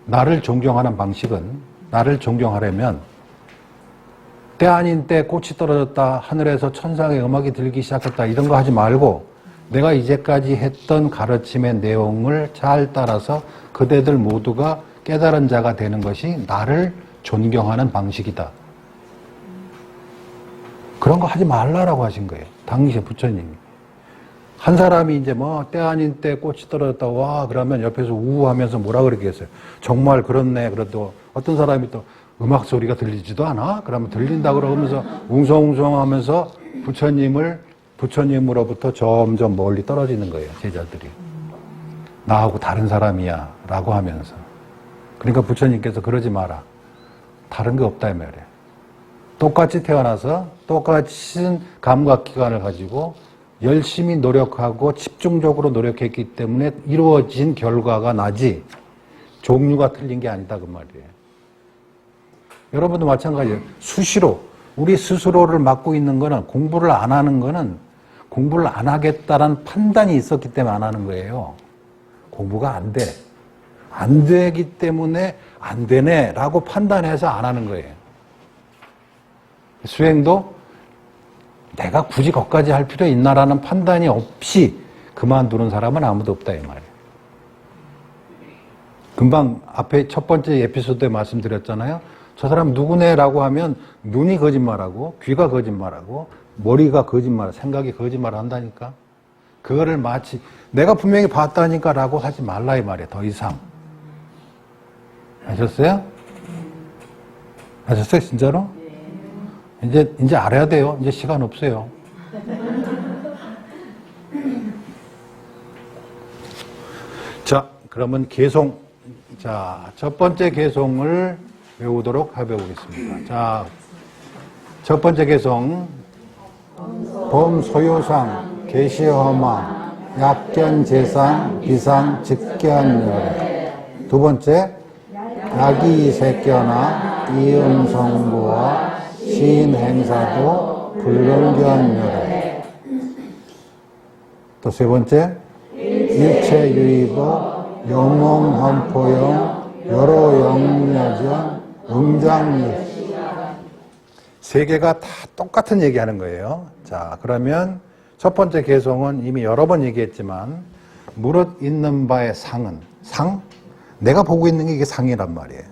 나를 존경하는 방식은, 나를 존경하려면 때 아닌 때 꽃이 떨어졌다, 하늘에서 천상의 음악이 들리기 시작했다, 이런 거 하지 말고 내가 이제까지 했던 가르침의 내용을 잘 따라서 그대들 모두가 깨달은 자가 되는 것이 나를 존경하는 방식이다. 그런 거 하지 말라라고 하신 거예요. 당시에 부처님이. 한 사람이 이제 때 아닌 때 꽃이 떨어졌다, 와, 그러면 옆에서 우우하면서 뭐라 그러겠어요. 정말 그렇네. 그래도 어떤 사람이 또 음악 소리가 들리지도 않아? 그러면 들린다 그러면서 웅성웅성 하면서 부처님으로부터 점점 멀리 떨어지는 거예요, 제자들이. 나하고 다른 사람이야. 라고 하면서. 그러니까 부처님께서 그러지 마라. 다른 게 없다, 이 말이에요. 똑같이 태어나서 똑같은 감각기관을 가지고 열심히 노력하고 집중적으로 노력했기 때문에 이루어진 결과가 나지 종류가 틀린 게 아니다 그 말이에요. 여러분도 마찬가지예요. 수시로 우리 스스로를 맡고 있는 거는 공부를 안 하는 거는 공부를 안 하겠다라는 판단이 있었기 때문에 안 하는 거예요. 공부가 안 돼. 안 되기 때문에 안 되네 라고 판단해서 안 하는 거예요. 수행도 내가 굳이 거기까지 할 필요 있나라는 판단이 없이 그만두는 사람은 아무도 없다 이 말이에요. 금방 앞에 첫 번째 에피소드에 말씀드렸잖아요. 저 사람 누구네라고 하면 눈이 거짓말하고 귀가 거짓말하고 머리가 거짓말, 생각이 거짓말을 한다니까. 그거를 마치 내가 분명히 봤다니까 라고 하지 말라 이 말이에요. 더 이상. 아셨어요? 아셨어요 진짜로? 이제 알아야 돼요. 이제 시간 없어요. 자, 그러면 개송. 자, 첫 번째 개송을 외우도록 해보겠습니다. 자, 첫 번째 개송. 범소요상, 계시허망, 약견재상, 비상, 직견열애. 두 번째, 야기이색견화, 이음성부와 시인행사도 불능견열애. 또 세 번째, 일체유의법, 영웅헌포영, 여로영여전, 응장유. 세 개가 다 똑같은 얘기하는 거예요. 자, 그러면 첫 번째 개송은 이미 여러 번 얘기했지만 무릇 있는 바의 상은 상? 내가 보고 있는 게 이게 상이란 말이에요.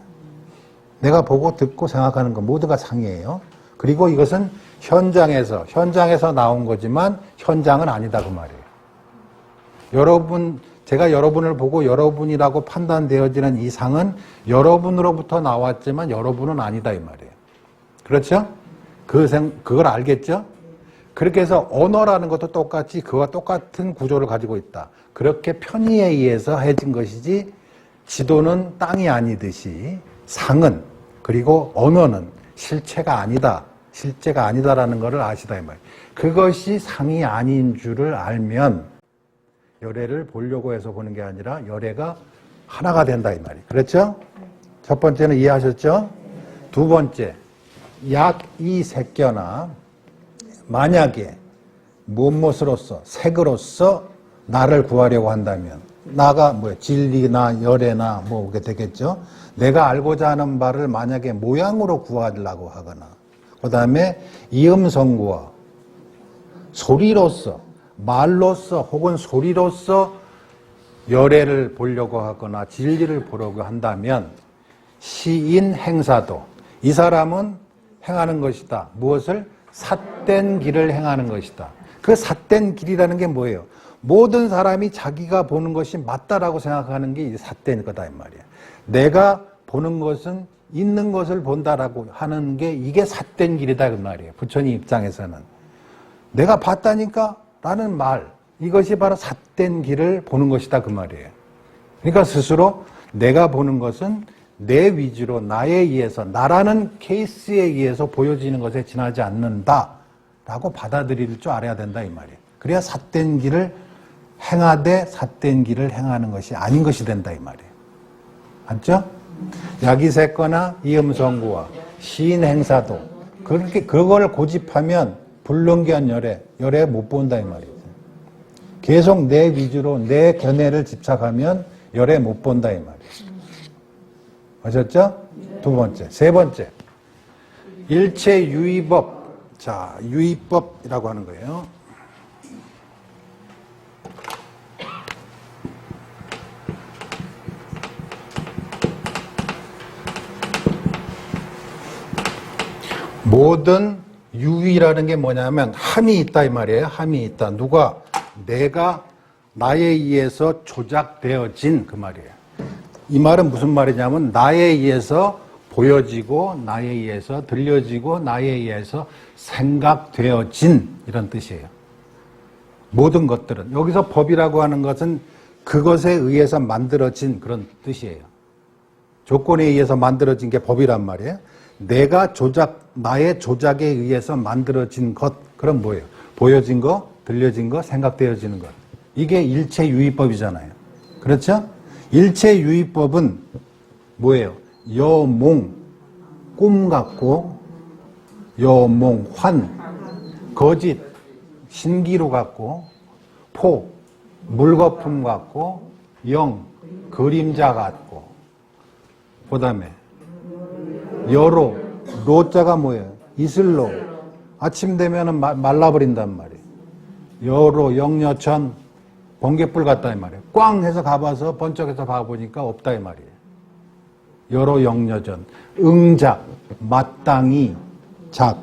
내가 보고 듣고 생각하는 건 모두가 상이에요. 그리고 이것은 현장에서 나온 거지만 현장은 아니다 그 말이에요. 제가 여러분을 보고 여러분이라고 판단되어지는 이 상은 여러분으로부터 나왔지만 여러분은 아니다 이 말이에요. 그렇죠? 그걸 알겠죠? 그렇게 해서 언어라는 것도 똑같이 그와 똑같은 구조를 가지고 있다. 그렇게 편의에 의해서 해진 것이지 지도는 땅이 아니듯이 상은 그리고 언어는 실체가 아니다라는 것을 아시다 이 말이에요. 그것이 상이 아닌 줄을 알면 열애를 보려고 해서 보는 게 아니라 열애가 하나가 된다 이 말이에요. 그렇죠? 첫 번째는 이해하셨죠? 두 번째, 약이색견화. 만약에 무엇으로서 색으로서 나를 구하려고 한다면 나가 뭐야 진리나 열애나 뭐 그게 되겠죠. 내가 알고자 하는 바를 만약에 모양으로 구하려고 하거나 그 다음에 이음성구와 소리로서 말로서 혹은 소리로서 열애를 보려고 하거나 진리를 보려고 한다면 시인 행사도 이 사람은 행하는 것이다. 무엇을? 삿된 길을 행하는 것이다. 그 삿된 길이라는 게 뭐예요? 모든 사람이 자기가 보는 것이 맞다라고 생각하는 게 삿된 거다 이 말이야. 내가 보는 것은 있는 것을 본다라고 하는 게 이게 삿된 길이다 그 말이에요. 부처님 입장에서는 내가 봤다니까 라는 말 이것이 바로 삿된 길을 보는 것이다 그 말이에요. 그러니까 스스로 내가 보는 것은 내 위주로 나에 의해서 나라는 케이스에 의해서 보여지는 것에 지나지 않는다라고 받아들일 줄 알아야 된다 이 말이에요. 그래야 삿된 길을 행하되 삿된 길을 행하는 것이 아닌 것이 된다 이 말이에요. 맞죠? 야기세거나 이음성구와 시인 행사도 그렇게 그걸 고집하면 불능견 열애 못 본다 이 말이에요. 계속 내 위주로 내 견해를 집착하면 열애 못 본다 이 말이에요. 아셨죠? 두 번째. 세 번째. 일체 유의법. 자, 유의법이라고 하는 거예요. 모든 유의라는 게 뭐냐면 함이 있다 이 말이에요. 함이 있다. 누가? 내가 나에 의해서 조작되어진 그 말이에요. 이 말은 무슨 말이냐면 나에 의해서 보여지고 나에 의해서 들려지고 나에 의해서 생각되어진 이런 뜻이에요. 모든 것들은. 여기서 법이라고 하는 것은 그것에 의해서 만들어진 그런 뜻이에요. 조건에 의해서 만들어진 게 법이란 말이에요. 내가 나의 조작에 의해서 만들어진 것, 그럼 뭐예요? 보여진 거, 들려진 거, 생각되어지는 것. 이게 일체유의법이잖아요. 그렇죠? 일체유의법은 뭐예요? 여몽, 꿈 같고, 여몽, 환, 거짓, 신기루 같고, 포, 물거품 같고, 영, 그림자 같고, 그 다음에 여로, 로자가 뭐예요? 이슬로. 아침 되면은 말라버린단 말이에요. 여로, 영여천, 번개불 같다 이 말이에요. 꽝 해서 가봐서 번쩍해서 봐보니까 없다 이 말이에요. 여로 영여전, 응작, 마땅히, 작,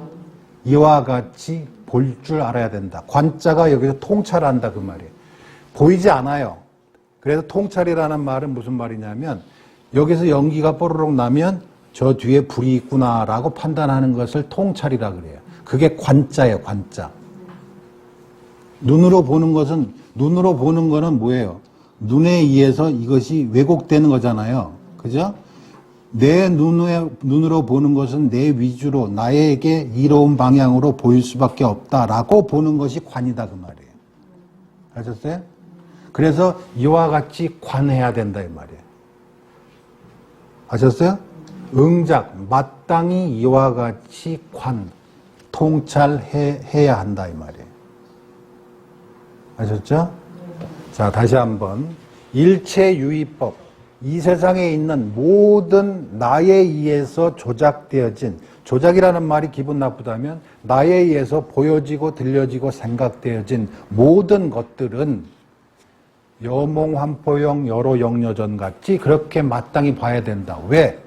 이와 같이 볼 줄 알아야 된다. 관자가 여기서 통찰한다 그 말이에요. 보이지 않아요. 그래서 통찰이라는 말은 무슨 말이냐면 여기서 연기가 뽀로록 나면 저 뒤에 불이 있구나라고 판단하는 것을 통찰이라 그래요. 그게 관자예요, 관자. 눈으로 보는 거는 뭐예요? 눈에 의해서 이것이 왜곡되는 거잖아요. 그죠? 내 눈으로 보는 것은 내 위주로 나에게 이로운 방향으로 보일 수밖에 없다라고 보는 것이 관이다 그 말이에요. 아셨어요? 그래서 이와 같이 관해야 된다 이 말이에요. 아셨어요? 응작, 마땅히 이와 같이 통찰해야 한다 이 말이에요. 아셨죠? 자, 다시 한번. 일체유의법. 이 세상에 있는 모든 나에 의해서 조작되어진, 조작이라는 말이 기분 나쁘다면 나에 의해서 보여지고 들려지고 생각되어진 모든 것들은 여몽환포영 여로영여전 같이 그렇게 마땅히 봐야 된다. 왜?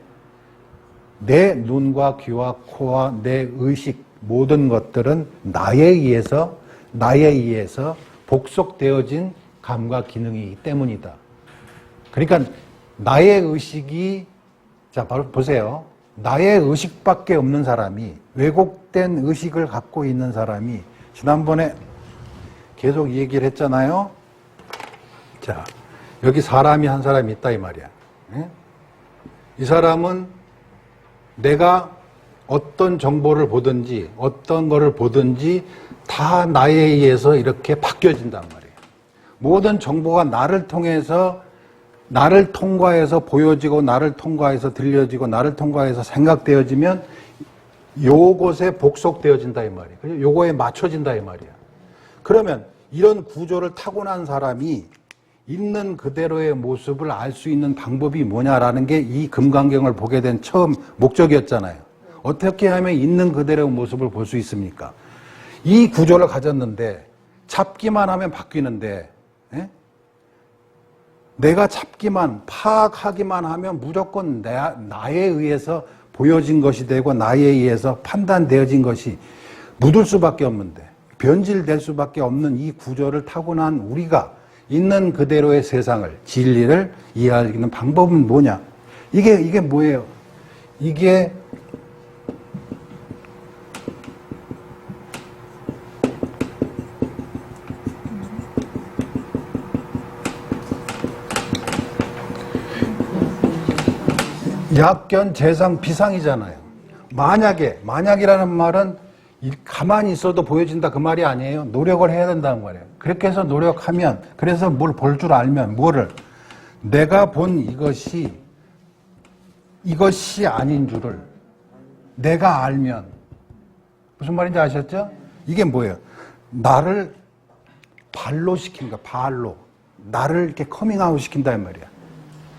내 눈과 귀와 코와 내 의식 모든 것들은 나에 의해서 복속되어진 감과 기능이기 때문이다. 그러니까 나의 의식이, 자, 바로 보세요. 나의 의식밖에 없는 사람이, 왜곡된 의식을 갖고 있는 사람이, 지난번에 계속 얘기를 했잖아요. 자, 여기 사람이 한 사람이 있다 이 말이야. 이 사람은 내가 어떤 정보를 보든지 어떤 거를 보든지 다 나에 의해서 이렇게 바뀌어진단 말이에요. 모든 정보가 나를 통과해서 보여지고 나를 통과해서 들려지고 나를 통과해서 생각되어지면 요것에 복속되어진다 이 말이에요. 그죠? 요거에 맞춰진다 이 말이야. 그러면 이런 구조를 타고난 사람이 있는 그대로의 모습을 알 수 있는 방법이 뭐냐라는 게 이 금강경을 보게 된 처음 목적이었잖아요. 어떻게 하면 있는 그대로의 모습을 볼 수 있습니까? 이 구조를 가졌는데 잡기만 하면 바뀌는데, 예? 내가 잡기만, 파악하기만 하면 무조건 나에 의해서 보여진 것이 되고 나에 의해서 판단되어진 것이 묻을 수밖에 없는데, 변질될 수밖에 없는 이 구조를 타고난 우리가 있는 그대로의 세상을, 진리를 이해하는 방법은 뭐냐? 이게 뭐예요? 이게 약견, 재상, 비상이잖아요. 만약이라는 말은 가만히 있어도 보여진다 그 말이 아니에요. 노력을 해야 된다는 말이에요. 그렇게 해서 노력하면, 그래서 뭘 볼 줄 알면, 내가 본 이것이 아닌 줄을 내가 알면, 무슨 말인지 아셨죠? 이게 뭐예요? 나를 발로 시킨다, 발로. 나를 이렇게 커밍아웃 시킨다는 말이야.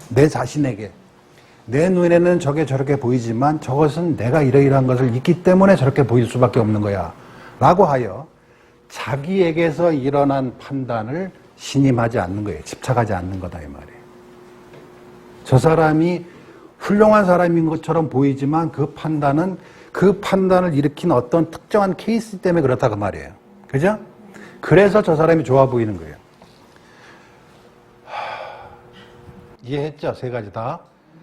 내 자신에게. 내 눈에는 저게 저렇게 보이지만 저것은 내가 이러이러한 것을 있기 때문에 저렇게 보일 수밖에 없는 거야 라고 하여 자기에게서 일어난 판단을 신임하지 않는 거예요. 집착하지 않는 거다 이 말이에요. 저 사람이 훌륭한 사람인 것처럼 보이지만 그 판단을 일으킨 어떤 특정한 케이스 때문에 그렇다 그 말이에요. 그죠? 그래서 저 사람이 좋아 보이는 거예요. 이해했죠? 세 가지 다.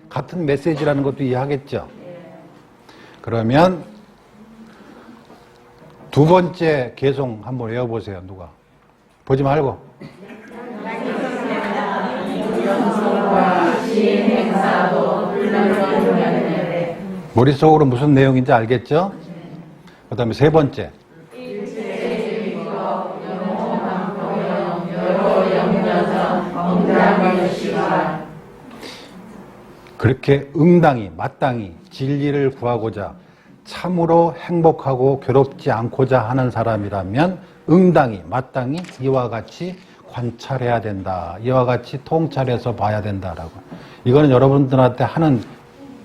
같은 메시지라는 것도 이해하겠죠? 그러면 두 번째 개송 한번 외워보세요. 누가? 보지 말고. 머릿속으로 무슨 내용인지 알겠죠? 그 다음에 세 번째. 그렇게 응당히, 마땅히 진리를 구하고자 참으로 행복하고 괴롭지 않고자 하는 사람이라면 응당히, 마땅히 이와 같이 관찰해야 된다. 이와 같이 통찰해서 봐야 된다라고. 이거는 여러분들한테 하는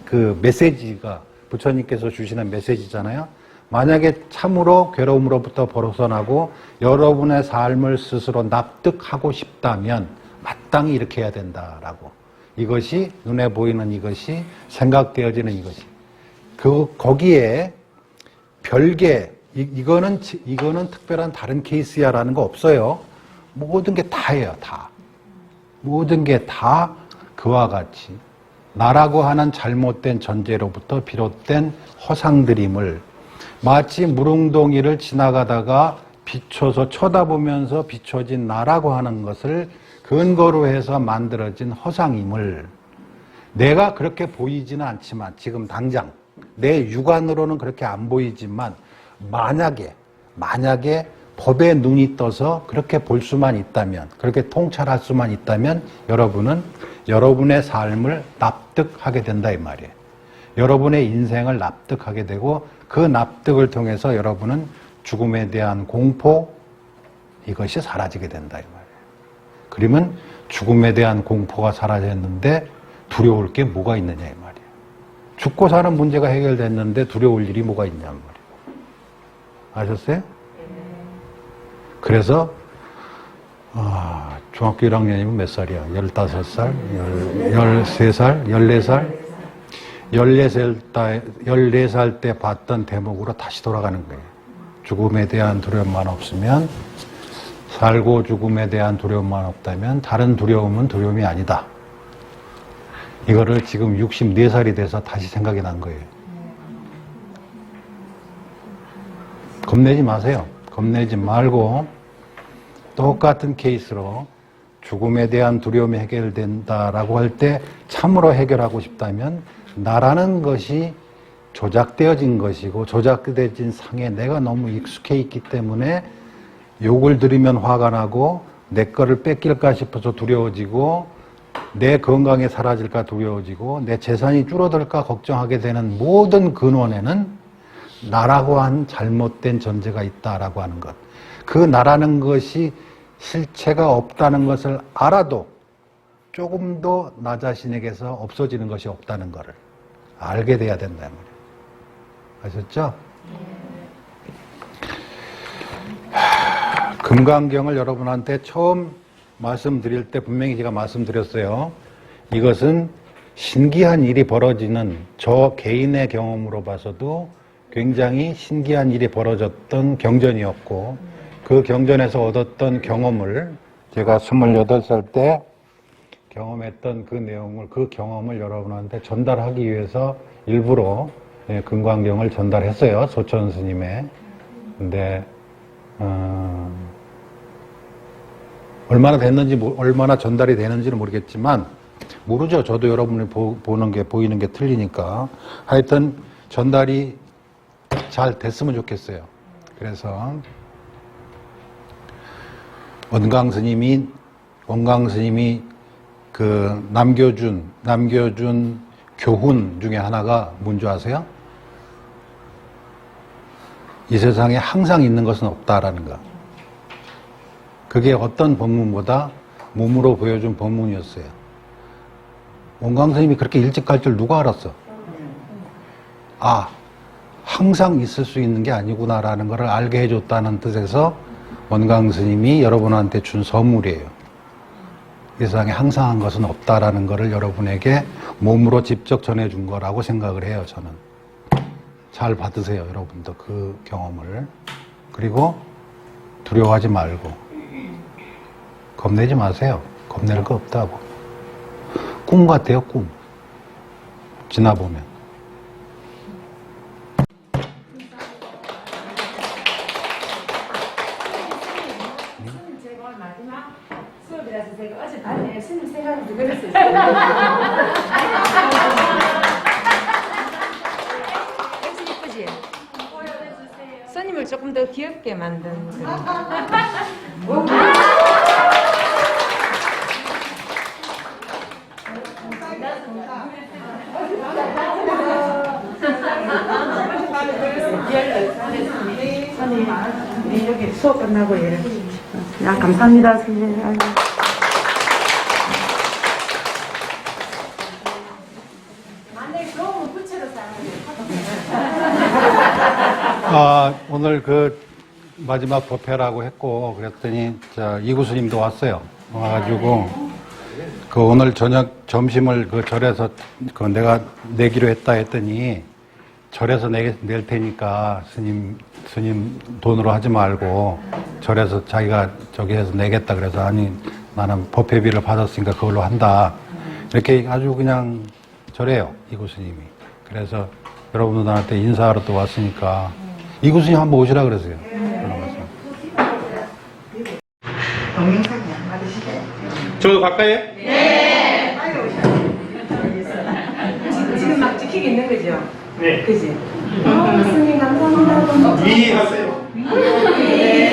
그 메시지가 부처님께서 주시는 메시지잖아요. 만약에 참으로 괴로움으로부터 벗어나고 여러분의 삶을 스스로 납득하고 싶다면 마땅히 이렇게 해야 된다라고. 이것이 눈에 보이는 이것이 생각되어지는 이것이 거기에 별개 이거는 특별한 다른 케이스야라는 거 없어요. 모든 게 다예요. 다 모든 게 다 그와 같이 나라고 하는 잘못된 전제로부터 비롯된 허상들임을 마치 물웅덩이를 지나가다가 비춰서 쳐다보면서 비춰진 나라고 하는 것을 근거로 해서 만들어진 허상임을 내가 그렇게 보이지는 않지만 지금 당장 내 육안으로는 그렇게 안 보이지만 만약에 법에 눈이 떠서 그렇게 볼 수만 있다면 그렇게 통찰할 수만 있다면 여러분은 여러분의 삶을 납득하게 된다 이 말이에요. 여러분의 인생을 납득하게 되고 그 납득을 통해서 여러분은 죽음에 대한 공포 이것이 사라지게 된다 이 말이에요. 그러면 죽음에 대한 공포가 사라졌는데 두려울 게 뭐가 있느냐 이 말이에요. 죽고 사는 문제가 해결됐는데 두려울 일이 뭐가 있냐 말이에요. 아셨어요? 그래서 중학교 1학년이면 몇 살이야? 15살? 13살? 14살? 14살 때 봤던 대목으로 다시 돌아가는 거예요. 죽음에 대한 두려움만 없으면 살고 죽음에 대한 두려움만 없다면 다른 두려움은 두려움이 아니다. 이거를 지금 64살이 돼서 다시 생각이 난 거예요. 겁내지 마세요. 겁내지 말고 똑같은 케이스로 죽음에 대한 두려움이 해결된다라고 할 때 참으로 해결하고 싶다면 나라는 것이 조작되어진 것이고 조작되어진 상에 내가 너무 익숙해 있기 때문에 욕을 들으면 화가 나고 내 거를 뺏길까 싶어서 두려워지고 내 건강이 사라질까 두려워지고 내 재산이 줄어들까 걱정하게 되는 모든 근원에는 나라고 한 잘못된 전제가 있다라고 하는 것. 그 나라는 것이 실체가 없다는 것을 알아도 조금 더 나 자신에게서 없어지는 것이 없다는 것을 알게 돼야 된다는 거예요. 아셨죠? 금강경을 여러분한테 처음 말씀드릴 때 분명히 제가 말씀드렸어요. 이것은 신기한 일이 벌어지는 저 개인의 경험으로 봐서도 굉장히 신기한 일이 벌어졌던 경전이었고 그 경전에서 얻었던 경험을 제가 28살 때 경험했던 그 내용을, 그 경험을 여러분한테 전달하기 위해서 일부러 금강경을 전달했어요. 소천 스님의. 근데 얼마나 됐는지, 얼마나 전달이 되는지는 모르겠지만 모르죠. 저도 여러분이 보이는 게 틀리니까. 하여튼 전달이 잘 됐으면 좋겠어요. 그래서 원강 스님이 그 남겨준 교훈 중에 하나가 뭔지 아세요? 이 세상에 항상 있는 것은 없다라는 거. 그게 어떤 법문보다 몸으로 보여준 법문이었어요. 원강 스님이 그렇게 일찍 갈 줄 누가 알았어? 아, 항상 있을 수 있는 게 아니구나라는 것을 알게 해줬다는 뜻에서 원강 스님이 여러분한테 준 선물이에요. 이 세상에 항상 한 것은 없다라는 것을 여러분에게 몸으로 직접 전해준 거라고 생각을 해요, 저는. 잘 받으세요, 여러분도 그 경험을. 그리고 두려워하지 말고 겁내지 마세요. 겁낼 거 없다고. 꿈 같아요, 꿈. 지나보면. 제가 오늘 마지막 수업이라서 제가 어제 밤에 스님 생각을 그랬어요. 예쁘지? 스님을 조금 더 귀엽게 만든 그런. 선생님, 여기 수업 끝나고 이렇게. 야, 감사합니다, 선생님. 만약에 좋으면 부채로 오늘 그 마지막 법회라고 했고, 그랬더니, 이구스님도 왔어요. 와가지고, 그 오늘 저녁, 점심을 그 절에서 그 내가 내기로 했다 했더니, 절에서 낼 테니까 스님 돈으로 하지 말고 절에서 자기가 저기에서 내겠다 그래서 아니 나는 법회비를 받았으니까 그걸로 한다 이렇게 아주 그냥 저래요 이구 스님이. 그래서 여러분들한테 인사하러 또 왔으니까 이구 스님 한번 오시라 그러세요. 동영상이 안 받으시게? 저도 가까이? 네. 빨리 오셔요. 지금 막 찍히고 있는 거죠? 네. 그지? 스님 감사합니다. 이해하세요. 네.